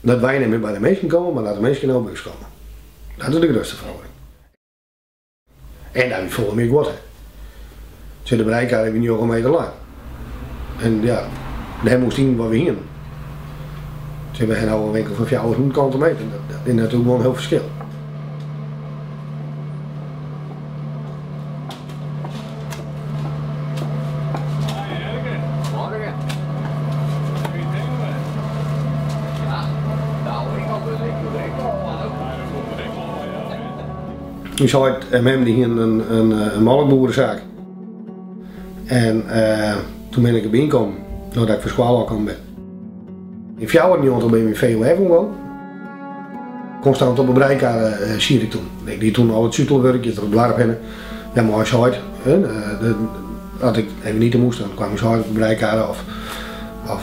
Dat wij niet meer bij de mensen komen, maar dat de mensen naar de bus komen. Dat is de grootste verandering. En daar heb je volgens mij goed. Ze de bereikbaar hebben nu al een meter lang. En ja, daar moest zien waar we hier. Ze hebben nou een winkel van 400 kanten meter. Dat is natuurlijk wel een heel verschil. Nu zei het MM die hier een melkboerenzaak. En toen ben ik erbij gekomen, doordat ik voor school al kwam ben. In fjouwer niet ben ik veel hebben wel. Constant op een bereikbaar zie ik toen. Ik deed toen al het zutelwerk, je er op dorp heen. Ja, maar als je uit, had ik even niet te moest, dan kwam ik uit op bereikbaar of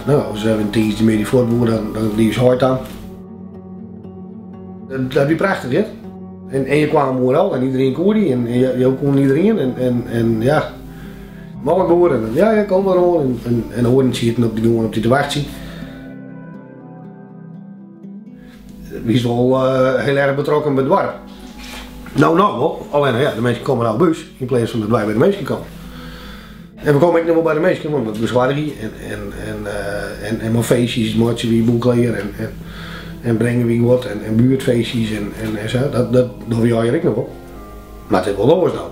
nou, als we een tientje meer die voortboeren, dan liep je uit aan. Dat is prachtig, hè? En je kwam overal en iedereen kon die en je kon iedereen en ja. Melkboeren en ja, kom maar gewoon en horen zitten op die te wachten. Wie is wel heel erg betrokken bij het dorp. Nou wel, alleen ja, de mensen komen naar de bus in plaats van dat wij bij de mensen komen. En we komen ook nog wel bij de mensen, want het bezwaardig en maar feestjes, matchen wie boekleer en brengen wie wat en buurtfeestjes en zo, dat doen we eigenlijk nog wel. Maar het is wel los nou.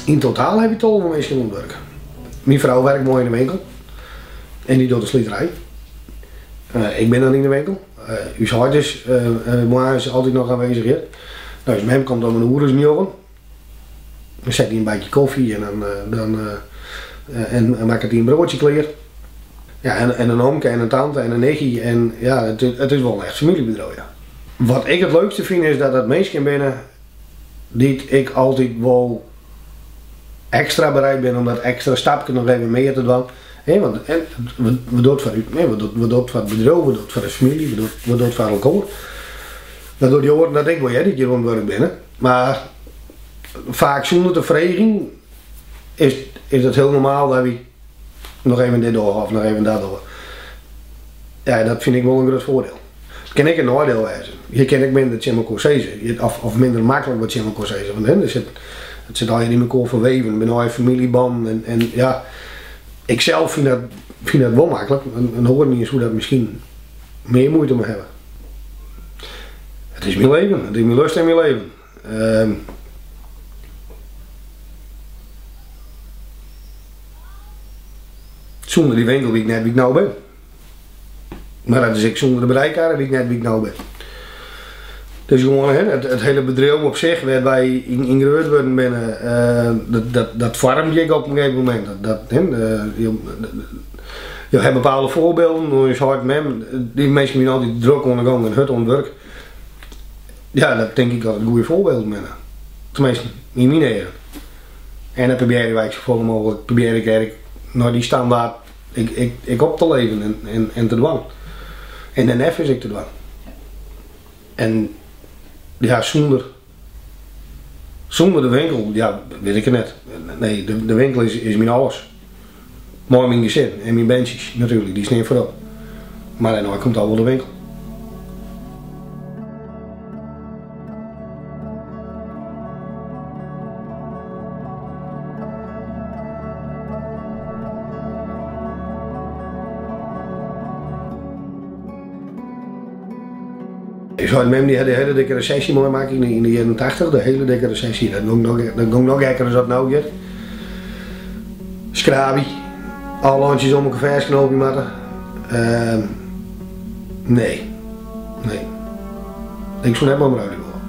In totaal heb je 12 mensen in het werk. Mijn vrouw werkt mooi in de winkel en die doet de slieterij. Ik ben dan in de winkel. Uw hart is, is altijd nog aanwezig. Ja. Nou, als hem komt dan mijn ouders niet op. Dan zet hij een beetje koffie en maakt hij een broodje klaar. Ja, en een omke en een tante en een nichtje. En ja, het is wel een echt familiebedrijf. Ja. Wat ik het leukste vind is dat het mensen binnen die ik altijd wel extra bereid ben om dat extra stapje nog even meer te doen. Want we doen het voor u, we doen het voor het bedrijf, we doen het voor de familie, we doen het voor elkaar. Dat doet je horen dat ik wel dit keer om werk binnen. Maar vaak zonder tevreden is het heel normaal dat we nog even dit door of nog even dat door. Ja, dat vind ik wel een groot voordeel. Dat kan ik een nadeel wijzen. Hier ken ik minder Jim Corsese, of minder makkelijk wat Jim Corsese van hen. Het zit al in elkaar verweven, ik ben al een familieband en ja, ik zelf vind dat wel makkelijk en hoor niet eens hoe dat misschien meer moeite moet hebben. Het is mijn leven, het is mijn lust en mijn leven. Zonder die winkel wie ik net wie ik nou ben. Maar dat is ik zonder de bereikbaar wie ik net wie ik nou ben. Dus gewoon het hele bedrijf op zich, waar wij ingeruid worden binnen, dat vormt je op een gegeven moment. Je hebt bepaalde voorbeelden, je hard met die mensen die altijd druk ondergaan en hut onderwerk. Ja, dat denk ik dat het goede voorbeelden zijn. Tenminste, in mijn eigen. En dan probeer ik zoveel mogelijk, naar die standaard ik op te leven en te doen. En dan even is ik te doen. En ja, zonder de winkel, ja, weet ik het net. Nee, de winkel is mijn alles. Maar mijn gezin en mijn bandjes natuurlijk, die is niet vooral. Maar dan komt al wel de winkel. Die had de hele dikke recessie mooi maken in de jaren 80, de hele dikke recessie. Dat ging nog gekker dan dat nou weer. Scrabi, alle handjes om elkaar versknopen maken. Nee. Ik zou net maar uit worden.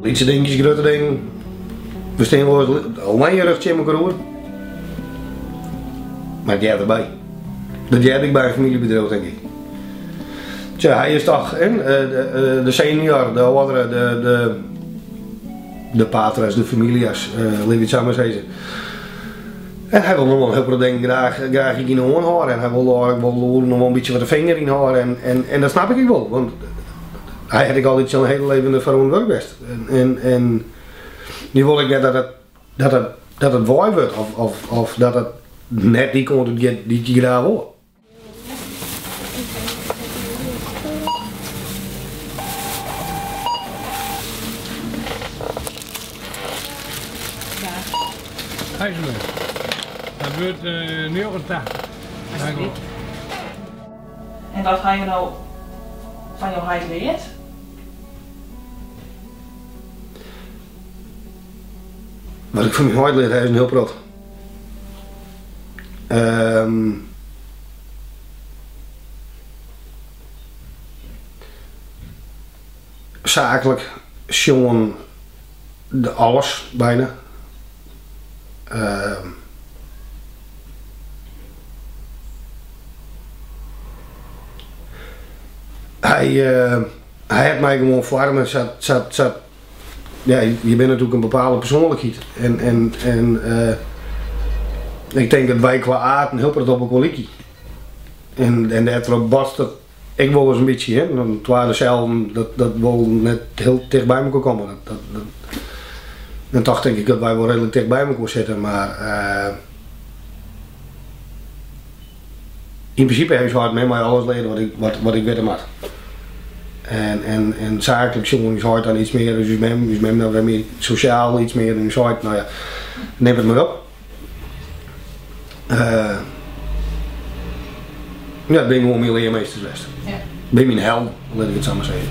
Lietse dingetjes, grote dingen. We staan wel al je rugje in elkaar hoor. Maar jij erbij. Dat jij ik bij een familiebedrijf denk ik. Tja, hij is toch de senior, de ouderen, de paters, de familias, laat ik het zo maar zeggen. En hij wil nog wel heel veel dingen graag in de oren houden. En hij wil nog wel een beetje wat de vinger in houden. En dat snap ik wel. Want hij had ik altijd zo'n hele leven voor een werk best. En nu wil ik net dat het mooi wordt. Of dat het net die komt die je graag wil. IJsselmeer. Dat wordt 89. En wat ga je nou van jouw huid leert? Wat ik van mijn huid leer, hij is een heel prof. Zakelijk, jongen, alles bijna. Hij had mij gewoon vormen, ja, je bent natuurlijk een bepaalde persoonlijkheid en ik denk dat wij qua aard een heel praat op een kwaliteit. En dat erop bast dat ik wel eens een beetje, hè, dan waren dezelfde dat wel net heel dicht bij me kon komen. En toch denk ik dat wij wel redelijk dicht bij me kon zitten, maar in principe heeft hij hard met mij alles leren wat ik weet hem had. En zakelijk jongen is hard dan iets meer, dus is mem dan weer meer sociaal iets meer en is hard, nou ja, neem het maar op. Ja, ik ben gewoon mijn leermeester geweest. Ja. Ik ben mijn held, laat ik het zo maar zeggen.